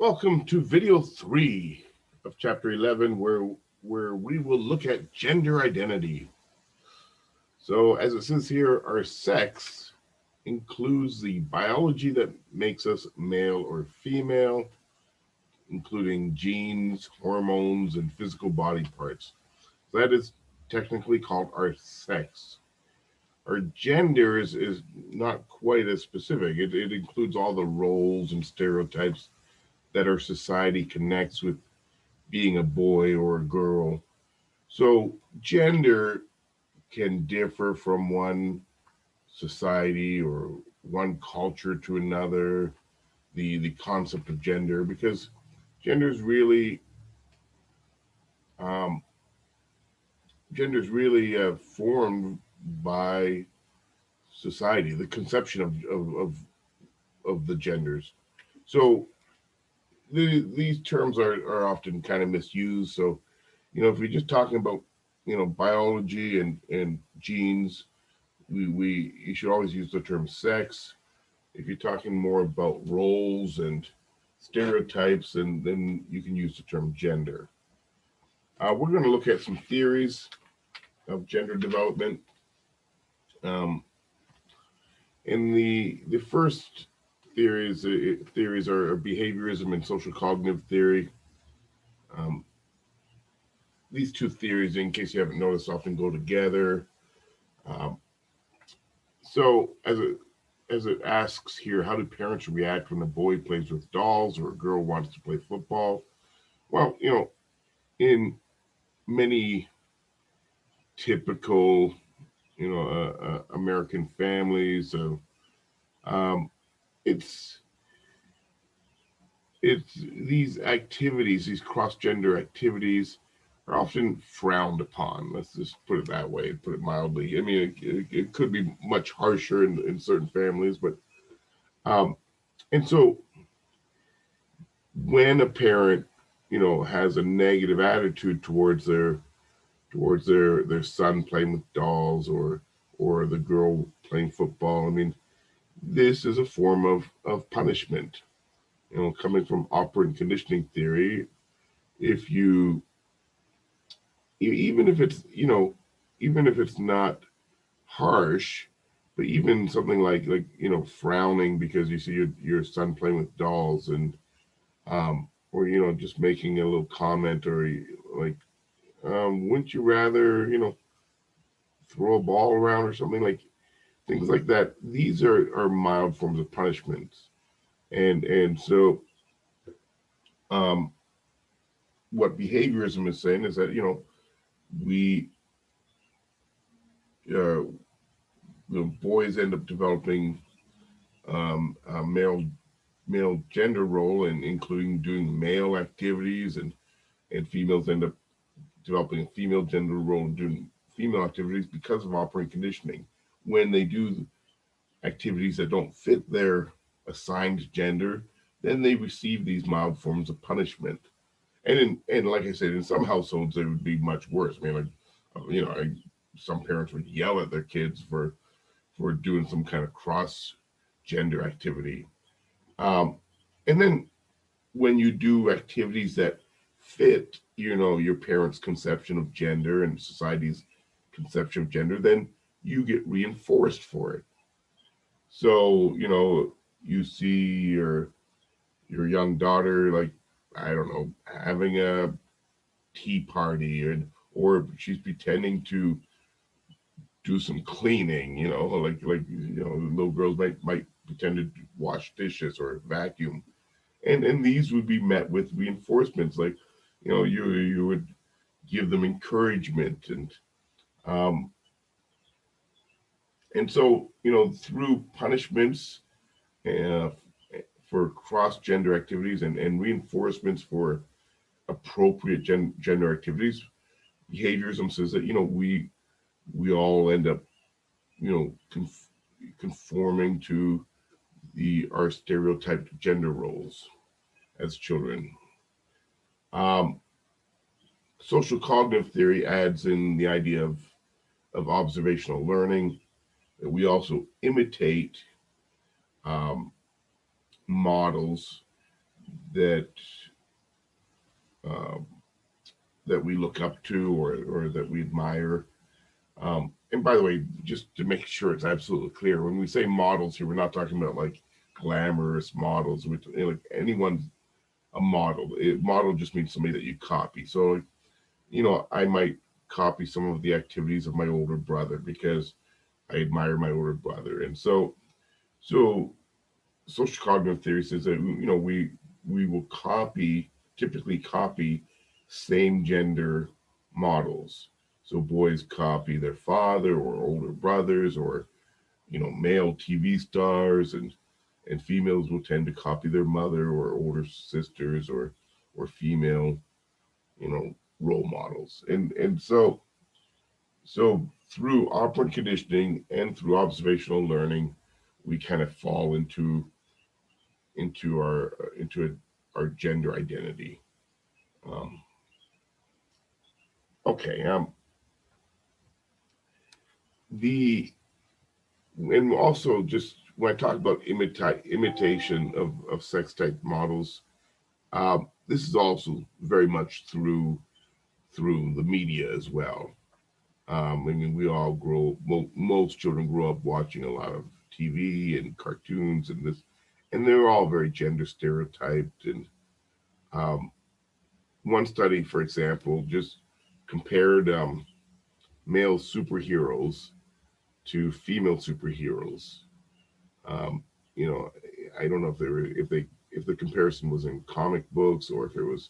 Welcome to video 3 of chapter 11, where we will look at gender identity. So as it says here, our sex includes the biology that makes us male or female, including genes, hormones, and physical body parts. So that is technically called our sex. Our gender is not quite as specific. It includes all the roles and stereotypes that our society connects with being a boy or a girl. So gender can differ from one society or one culture to another. The concept of gender, because gender is really um, formed by society, the conception of the genders. So these terms are often kind of misused. So, if you're just talking about, biology and genes, we you should always use the term sex. If you're talking more about roles and stereotypes, then you can use the term gender. We're going to look at some theories of gender development. Um, in the first theories are behaviorism and social cognitive theory. Um, these two theories, in case you haven't noticed, often go together. Um, so as it asks here, how do parents react when a boy plays with dolls or a girl wants to play football? Well, in many typical, American families, um, it's it's these activities, these cross-gender activities, are often frowned upon. Let's just put it that way, put it mildly. I mean, it could be much harsher in certain families, but um, and so when a parent, has a negative attitude towards their son playing with dolls or the girl playing football, I mean, this is a form of punishment. Coming from operant conditioning theory, if you even if it's even if it's not harsh, but even something like frowning because you see your son playing with dolls, and or just making a little comment, or like, wouldn't you rather throw a ball around or something, like things like that. These are mild forms of punishments, and so um, what behaviorism is saying is that we uh, the boys end up developing a male gender role, and including doing male activities, and females end up developing a female gender role and doing female activities because of operant conditioning. When they do activities that don't fit their assigned gender, then they receive these mild forms of punishment. And like I said, in some households it would be much worse. I mean, some parents would yell at their kids for doing some kind of cross gender activity. Um, and then when you do activities that fit, your parents' conception of gender and society's conception of gender, then you get reinforced for it. So, you see your young daughter, like, I don't know, having a tea party, or she's pretending to do some cleaning, little girls might pretend to wash dishes or vacuum. And these would be met with reinforcements, like, you would give them encouragement, um and so, through punishments uh, for cross gender activities, and reinforcements for appropriate gender activities, behaviorism says that we all end up conforming to the our stereotyped gender roles as children. um, Social cognitive theory adds in the idea of observational learning, that we also imitate um, models that uh, that we look up to, or that we admire. And by the way, just to make sure it's absolutely clear, when we say models here, we're not talking about like glamorous models. Which, like, anyone's a model. Model just means somebody that you copy. So, I might copy some of the activities of my older brother because I admire my older brother. And so social cognitive theory says that, we will typically copy same gender models. So boys copy their father or older brothers, or male TV stars, and females will tend to copy their mother or older sisters, or female, role models. And so through operant conditioning and through observational learning, we kind of fall into our gender identity. Um, okay. The and also, just when I talk about imitation of sex type models, this is also very much through the media as well. I mean, we all most children grow up watching a lot of TV and cartoons and they're all very gender stereotyped. And um, one study, for example, just compared male superheroes to female superheroes. Um, you know, I don't know if the comparison was in comic books or if it was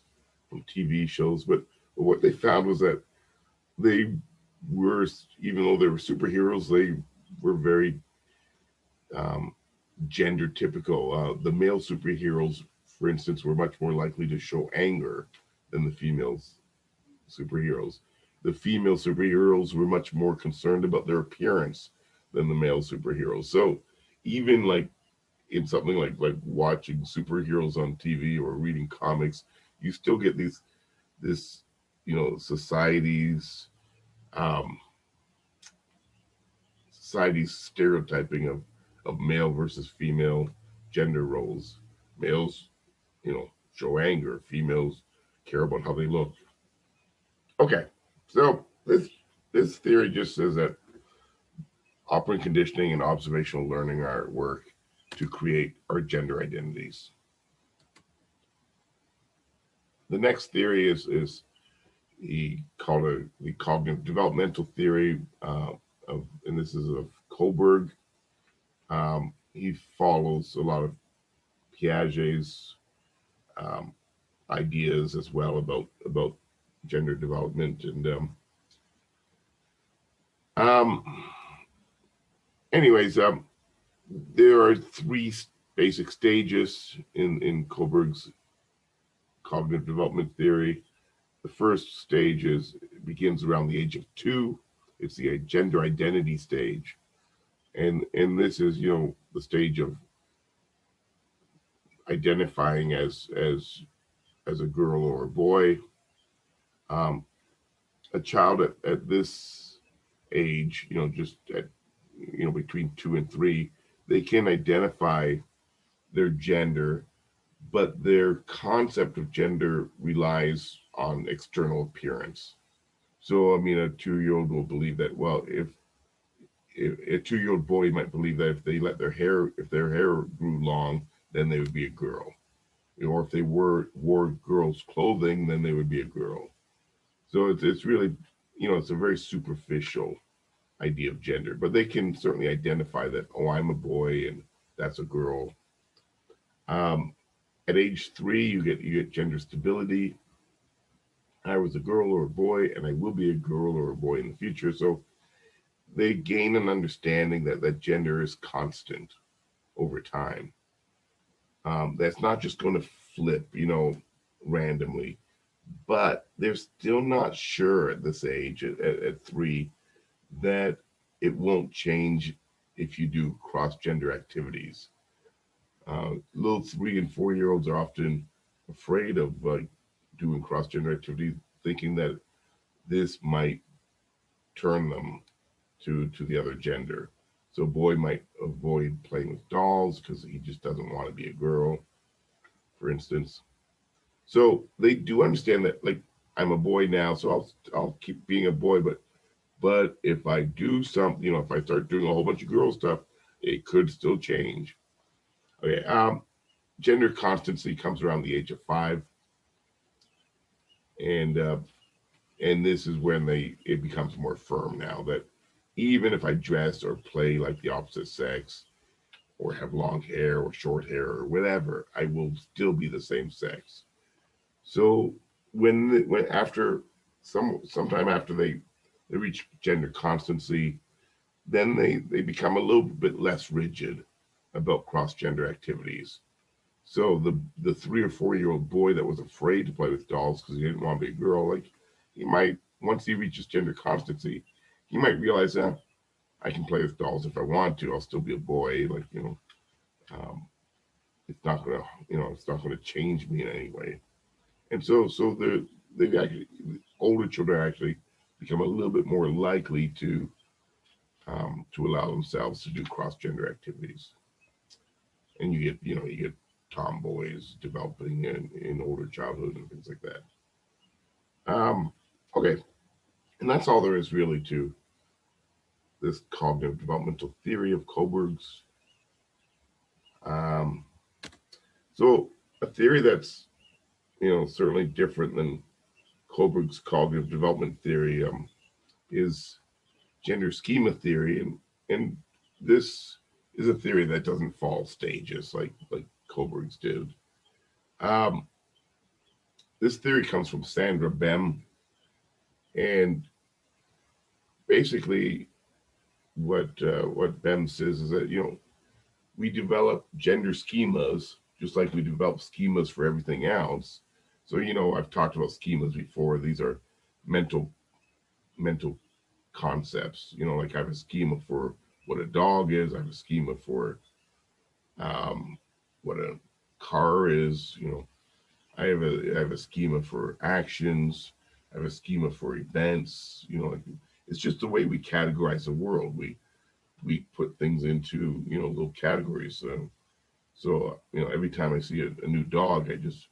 from TV shows, but what they found was that they were, even though they were superheroes, they were very um, gender typical. The male superheroes, for instance, were much more likely to show anger than the females superheroes. The female superheroes were much more concerned about their appearance than the male superheroes. So even like in something like watching superheroes on TV or reading comics, you still get this um, society's stereotyping of male versus female gender roles. Males, show anger. Females care about how they look. Okay, so this theory just says that operant conditioning and observational learning are at work to create our gender identities. The next theory is he called the cognitive developmental theory and this is of Kohlberg. He follows a lot of Piaget's um, ideas as well about gender development. And um, anyways, there are three basic stages in Kohlberg's cognitive development theory. The first stage begins around the age of 2. It's the gender identity stage, and this is the stage of identifying as a girl or a boy. Um, a child at this age, just at between 2 and 3, they can identify their gender, but their concept of gender relies on external appearance. So, I mean, a 2-year-old will believe that, well, if a 2-year-old boy might believe that if their hair grew long, then they would be a girl. Or if they wore girls' clothing, then they would be a girl. So it's really, it's a very superficial idea of gender, but they can certainly identify that, oh, I'm a boy and that's a girl. At age 3, you get gender stability. I was a girl or a boy, and I will be a girl or a boy in the future. So they gain an understanding that gender is constant over time. That's not just going to flip, randomly. But they're still not sure at this age, at 3, that it won't change if you do cross-gender activities. Little 3 and 4-year-olds are often afraid of doing cross-gender activities, thinking that this might turn them to the other gender. So a boy might avoid playing with dolls because he just doesn't want to be a girl, for instance. So they do understand that, like, I'm a boy now, so I'll keep being a boy, but if I do something, if I start doing a whole bunch of girl stuff, it could still change. Okay. Gender constancy comes around the age of 5, and this is when it becomes more firm now that even if I dress or play like the opposite sex, or have long hair or short hair or whatever, I will still be the same sex. So when after sometime after they reach gender constancy, then they become a little bit less rigid about cross gender activities. So the 3 or 4 year old boy that was afraid to play with dolls because he didn't want to be a girl, like, he might, once he reaches gender constancy, he might realize that I can play with dolls if I want to. I'll still be a boy. Like, um, it's not gonna it's not gonna change me in any way. And so they actually, older children actually become a little bit more likely to allow themselves to do cross gender activities. And you get tomboys developing in older childhood and things like that. Um, okay, and that's all there is really to this cognitive developmental theory of Kohlberg's. Um, so a theory that's certainly different than Kohlberg's cognitive development theory is gender schema theory, and this is a theory that doesn't follow stages like Kohlberg's did. Um, this theory comes from Sandra Bem, and basically what Bem says is that we develop gender schemas just like we develop schemas for everything else. So I've talked about schemas before. These are mental concepts. Like I have a schema for what a dog is. I have a schema for um, what a car is. I have a schema for actions. I have a schema for events. Like, it's just the way we categorize the world. We put things into little categories. So every time I see a new dog, I just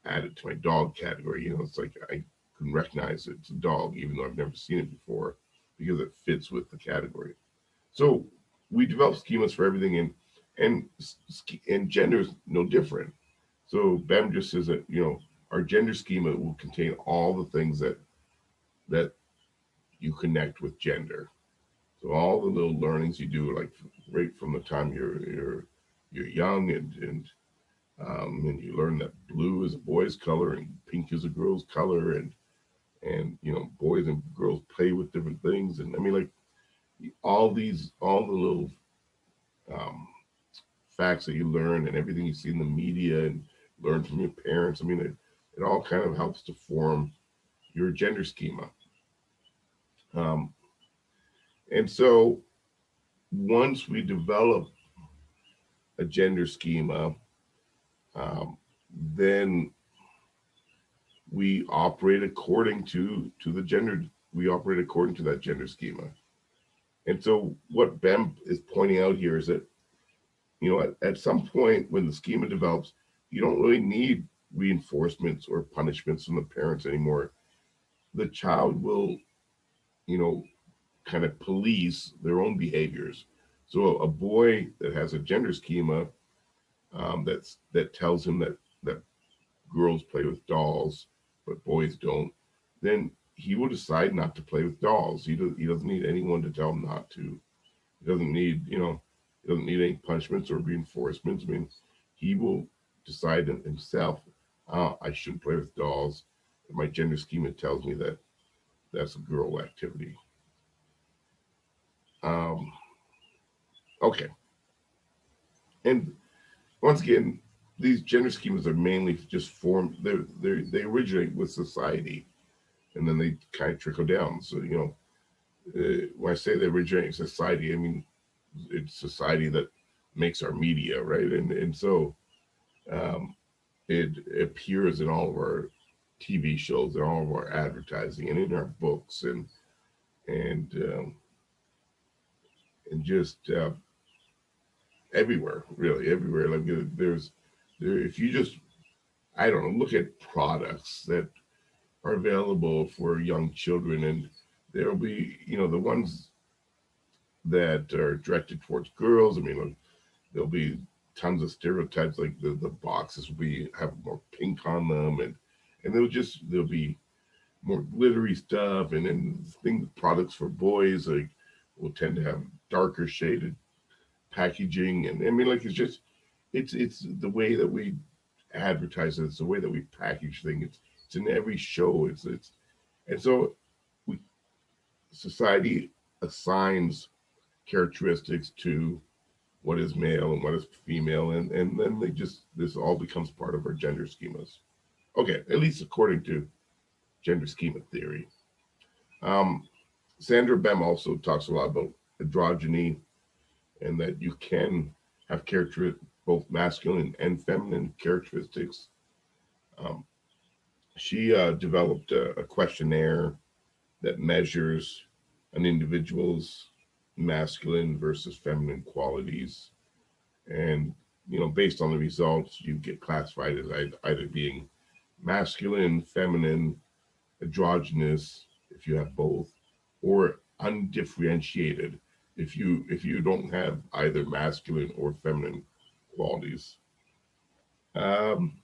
add it to my dog category. It's like I can recognize it's a dog even though I've never seen it before because it fits with the category. So we develop schemas for everything, and and gender is no different. So Bem just says that our gender schema will contain all the things that you connect with gender. So all the little learnings you do, like right from the time you're young, and you learn that blue is a boy's color and pink is a girl's color, and boys and girls play with different things, and I mean, like, all the little um, facts that you learn and everything you see in the media and learn from your parents. I mean, it all kind of helps to form your gender schema. Um, and so once we develop a gender schema, um, then we operate according to the gender. We operate according to that gender schema. And so what Bem is pointing out here is that at some point when the schema develops, you don't really need reinforcements or punishments from the parents anymore. The child will, you know, kind of police their own behaviors. So a boy that has a gender schema that tells him that girls play with dolls but boys don't, then he will decide not to play with dolls. He doesn't need anyone to tell him not to. He doesn't need he doesn't need any punishments or reinforcements. I mean, he will decide himself. I shouldn't play with dolls. My gender schema tells me that that's a girl activity. Um, okay, and once again, these gender schemas are mainly just formed. They originate with society, and then they kind of trickle down. So when I say they originate in society, I mean it's society that makes our media, right? And so um, it appears in all of our TV shows, in all of our advertising, and in our books, and and just everywhere, really everywhere. Like there's there if you just I don't know, look at products that are available for young children, and there'll be, the ones that are directed towards girls. I mean, like, there'll be tons of stereotypes, like the boxes will be have more pink on them, and there'll be more glittery stuff, and then things products for boys like will tend to have darker shaded packaging, and I mean, like, it's the way that we advertise it, it's the way that we package things. It's in every show. It's and so we society assigns characteristics to what is male and what is female, and then this all becomes part of our gender schemas. Okay, at least according to gender schema theory. Um, Sandra Bem also talks a lot about androgyny, and that you can have both masculine and feminine characteristics. Um, she developed a questionnaire that measures an individual's masculine versus feminine qualities, and based on the results, you get classified as either being masculine, feminine, androgynous if you have both, or undifferentiated if you don't have either masculine or feminine qualities. Um,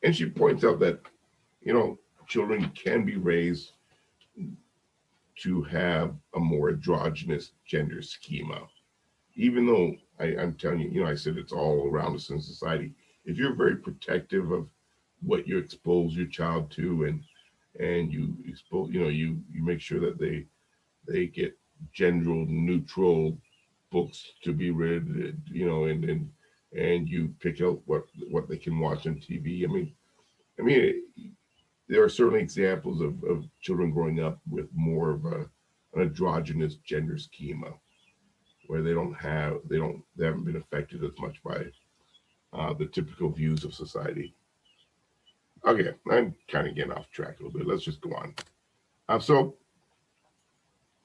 and she points out that you know children can be raised to have a more androgynous gender schema, even though I'm telling you, I said it's all around us in society. If you're very protective of what you expose your child to, and you expose, you make sure that they get gender neutral books to be read, and you pick out what they can watch on TV. I mean, there are certainly examples of children growing up with more of an androgynous gender schema, where they haven't been affected as much by the typical views of society. Okay, I'm kind of getting off track a little bit. Let's just go on. So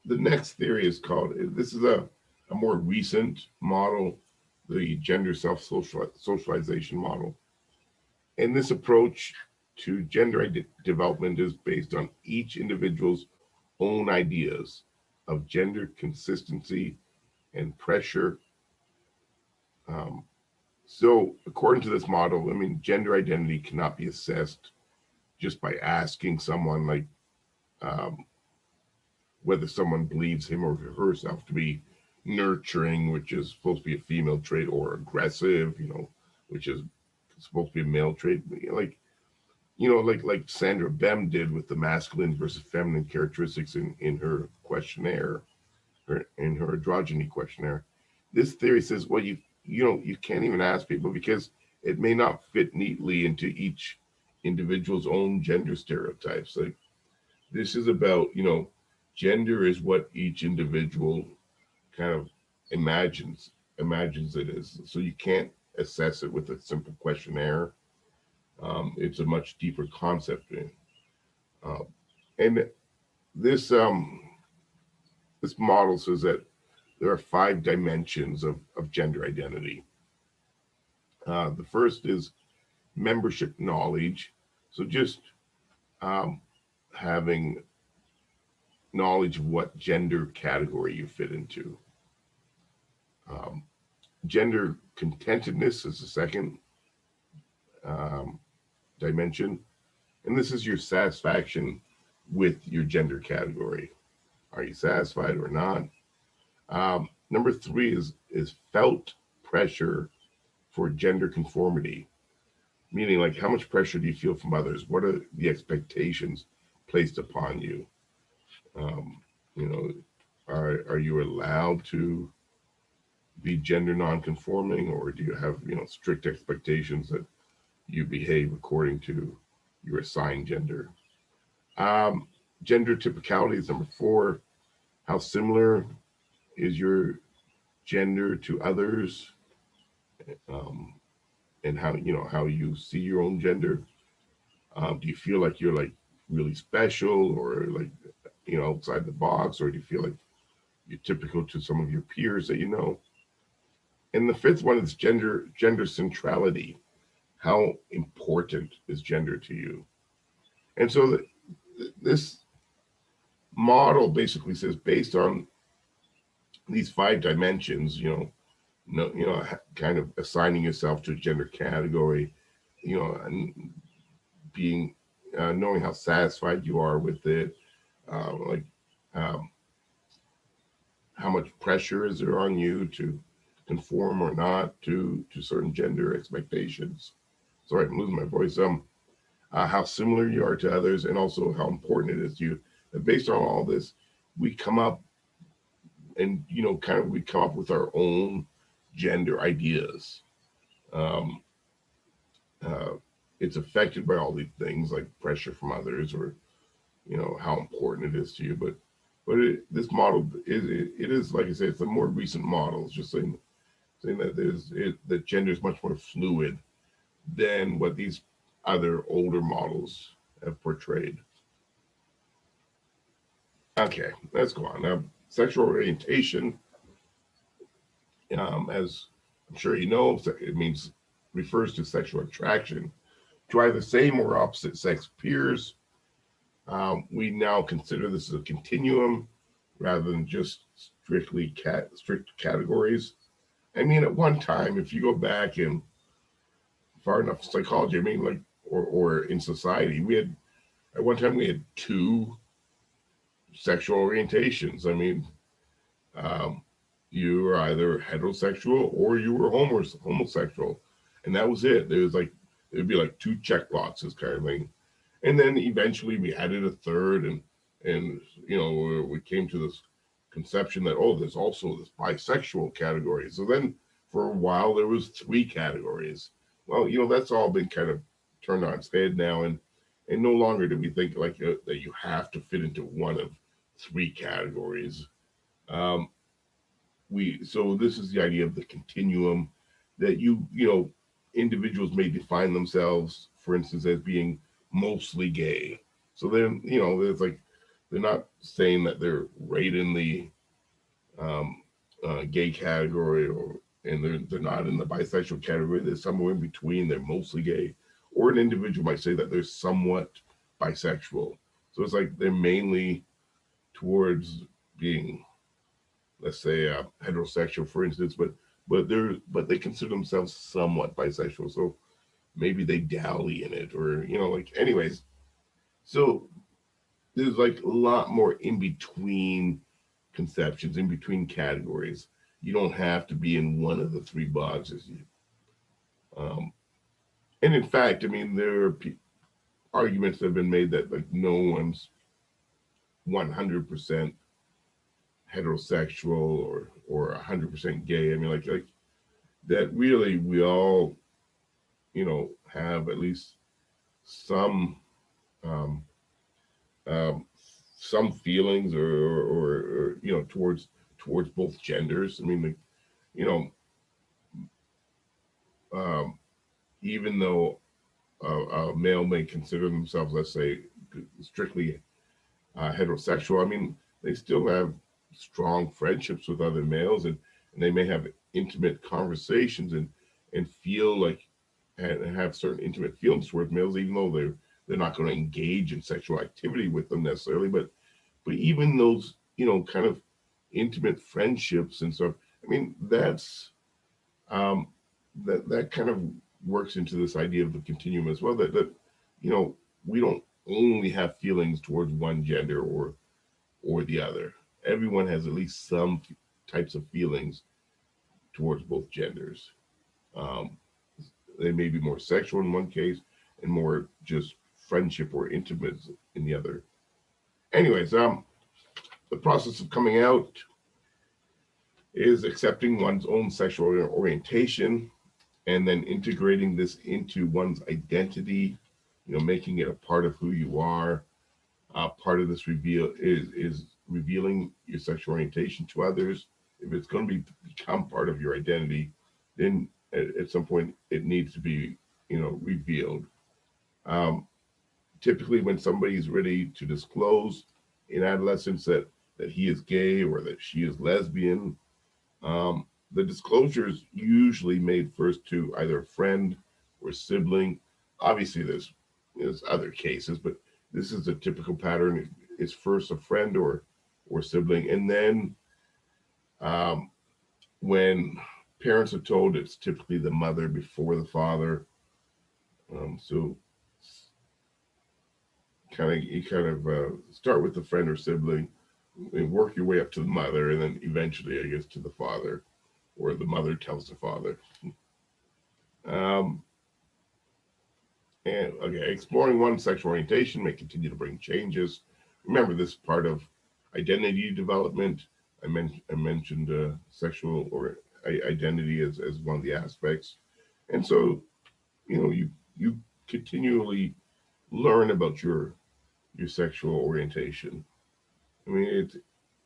the next theory is called. This is a more recent model, the gender socialization model, and this approach to gender development is based on each individual's own ideas of gender consistency and pressure. Um, so, according to this model, I mean, gender identity cannot be assessed just by asking someone, like, um, whether someone believes him or herself to be nurturing, which is supposed to be a female trait, or aggressive, which is supposed to be a male trait. Like Sandra Bem did with the masculine versus feminine characteristics in her questionnaire, in her androgyny questionnaire. This theory says, well, you can't even ask people because it may not fit neatly into each individual's own gender stereotypes. Like, this is about, gender is what each individual kind of imagines it is. So you can't assess it with a simple questionnaire. It's a much deeper concept, uh, and this model says that there are 5 dimensions of gender identity. The first is membership knowledge. So just um, having knowledge of what gender category you fit into. Um, Gender contentedness is the second um, dimension, and this is your satisfaction with your gender category. Are you satisfied or not? Number 3 is felt pressure for gender conformity, meaning, like, how much pressure do you feel from others? What are the expectations placed upon you? Um, you know, are you allowed to be gender non-conforming, or do you have strict expectations that you behave according to your assigned gender? Um, Gender typicality is number 4. How similar is your gender to others, um, and how you see your own gender? Do you feel like you're, like, really special, or, like, outside the box, or do you feel like you're typical to some of your peers that you know? And the 5th one is gender centrality. how important is gender to you? And so this model basically says, based on these 5 dimensions, no, kind of assigning yourself to a gender category, and being knowing how satisfied you are with it, like um, how much pressure is there on you to conform or not to certain gender expectations. Sorry, I'm losing my voice. How similar you are to others, and also how important it is to you. And based on all this, we come up and we come up with our own gender ideas. Um, uh, it's affected by all these things like pressure from others, or how important it is to you. But this model is, like I say, it's a more recent model. It's just saying that that gender is much more fluid than what these other older models have portrayed. Okay, let's go on. Now, sexual orientation, as I'm sure you know, it means refers to sexual attraction to either same or opposite sex peers. We now consider this as a continuum rather than just strict categories. I mean, at one time, if you go back in far enough psychology, I mean, like, or in society, at one time we had 2 sexual orientations. I mean, um, you were either heterosexual or you were homosexual, and that was it. There'd be like 2 check boxes kind of thing, and then eventually we added a third, and we came to this conception that, oh, there's also this bisexual category. So then for a while there was 3 categories. Well, that's all been kind of turned on its head now, and no longer do we think like that you have to fit into one of 3 categories. Um, so this is the idea of the continuum, that individuals may define themselves, for instance, as being mostly gay. So then it's like they're not saying that they're right in the um, gay category, and they're not in the bisexual category. They're somewhere in between. They're mostly gay, or an individual might say that they're somewhat bisexual. So it's like they're mainly towards being, let's say, heterosexual, for instance, but they consider themselves somewhat bisexual. So maybe they dally in it, or like, anyways. So there's like a lot more in between conceptions, in between categories. You don't have to be in one of the 3 boxes. Um, and in fact, I mean, there are arguments that have been made that like no one's 100% heterosexual or 100% gay. I mean, like that. Really, we all have at least some um, um, some feelings, or towards both genders. I mean, like, you know, um, even though a male may consider themselves, let's say, strictly heterosexual, I mean, they still have strong friendships with other males, and they may have intimate conversations, and feel like, and have certain intimate feelings towards males, even though they're not going to engage in sexual activity with them necessarily. But even those kind of intimate friendships and stuff, I mean, um, that kind of works into this idea of the continuum as well. That we don't only have feelings towards one gender or the other. Everyone has at least some types of feelings towards both genders. Um, they may be more sexual in one case and more just friendship or intimate in the other. Anyways, the process of coming out is accepting one's own sexual orientation and then integrating this into one's identity, making it a part of who you are. Part of this reveal is revealing your sexual orientation to others. If it's going to become part of your identity, then at some point it needs to be, revealed. Um, Typically, when somebody is ready to disclose in adolescence that he is gay or that she is lesbian, the disclosure is usually made first to either a friend or sibling. Obviously, there's other cases, but this is a typical pattern. It's first a friend or sibling, and then um, when parents are told, it's typically the mother before the father. So you kind of start with the friend or sibling, and work your way up to the mother, and then eventually, I guess, to the father, or the mother tells the father. Um, and okay, exploring one's sexual orientation may continue to bring changes. Remember, this is part of identity development. I mentioned sexual or identity as one of the aspects, and so you continually learn about your sexual orientation. I mean,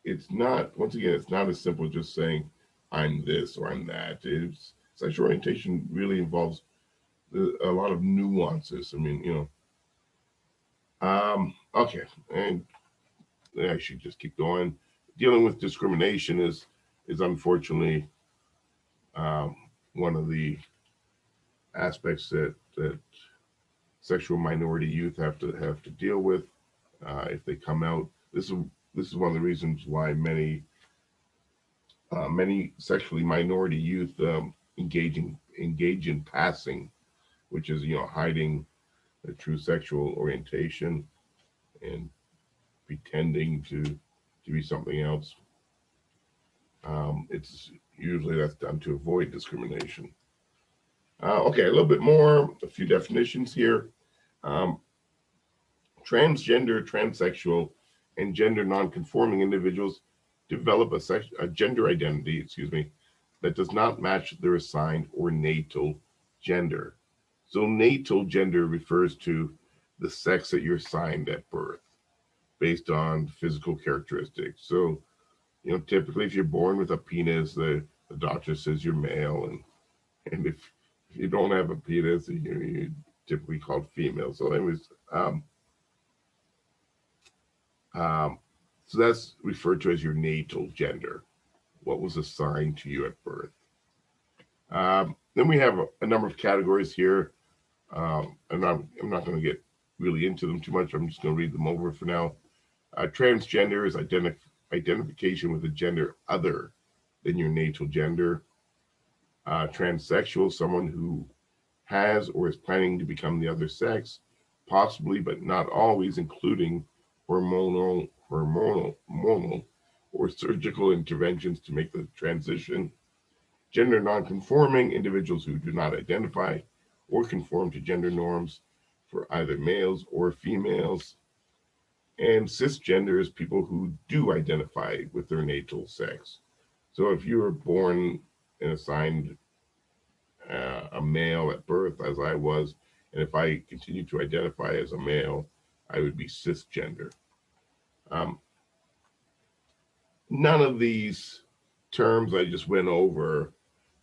it's not, once again, it's not as simple as just saying I'm this or I'm that. It's sexual orientation really involves a lot of nuances. I mean, okay, and I should just keep going. Dealing with discrimination is unfortunately um, one of the aspects that sexual minority youth have to deal with if they come out. This is one of the reasons why many sexually minority youth engage in passing, which is hiding their true sexual orientation and pretending to be something else. It's usually that's done to avoid discrimination. Okay, a little bit more, a few definitions here. Um, Transgender, transsexual, and gender nonconforming individuals develop a gender identity, that does not match their assigned or natal gender. So natal gender refers to the sex that you're assigned at birth based on physical characteristics. So, typically if you're born with a penis, the doctor says you're male, and if you don't have a penis, you're typically called female. So anyways, um, so that's referred to as your natal gender, what was assigned to you at birth. Then we have a number of categories here, and I'm not going to get really into them too much. I'm just going to read them over for now. Transgender is identification with a gender other than your natal gender. Transsexual, someone who has or is planning to become the other sex, possibly but not always, including hormonal or surgical interventions to make the transition. Gender nonconforming, individuals who do not identify or conform to gender norms for either males or females. And cisgender is people who do identify with their natal sex. So if you were born and assigned a male at birth, as I was, and if I continue to identify as a male, I would be cisgender. Um, None of these terms I just went over,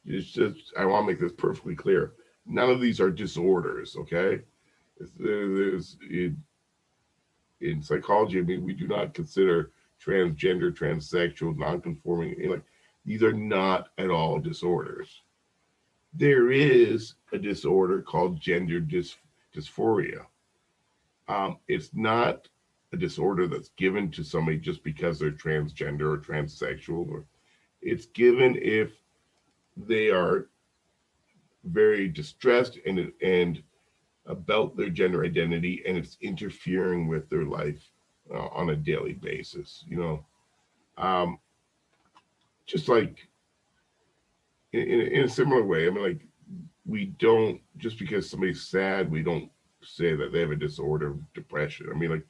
it's just, I want to make this perfectly clear. None of these are disorders, okay? In psychology, I mean, we do not consider transgender, transsexual, nonconforming, like, these are not at all disorders. There is a disorder called gender dysphoria. It's not a disorder that's given to somebody just because they're transgender or transsexual, or it's given if they are very distressed and about their gender identity, and it's interfering with their life on a daily basis. Um, just like in a similar way. I mean, like, we don't, just because somebody's sad, we don't say that they have a disorder of depression. I mean, like,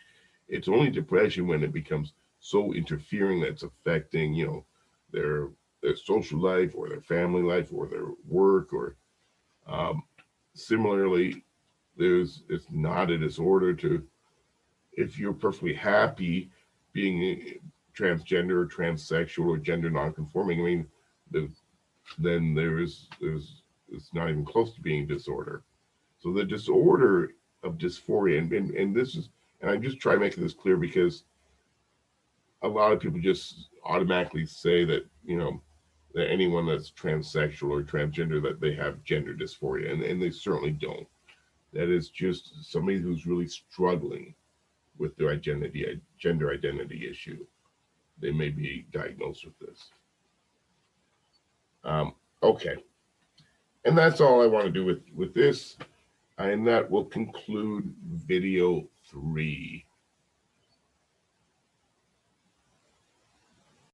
it's only depression when it becomes so interfering that it's affecting, their their social life or their family life or their work. Or um, similarly, it's not a disorder to, if you're perfectly happy being transgender or transsexual or gender nonconforming. I mean, the, then there's it's not even close to being disorder. So the disorder of dysphoria, and this is, and I'm just trying to make this clear because a lot of people just automatically say that, that anyone that's transsexual or transgender that they have gender dysphoria, and they certainly don't. That is just somebody who's really struggling with their gender identity issue. They may be diagnosed with this. Okay, and that's all I want to do with this, and that will conclude video 3.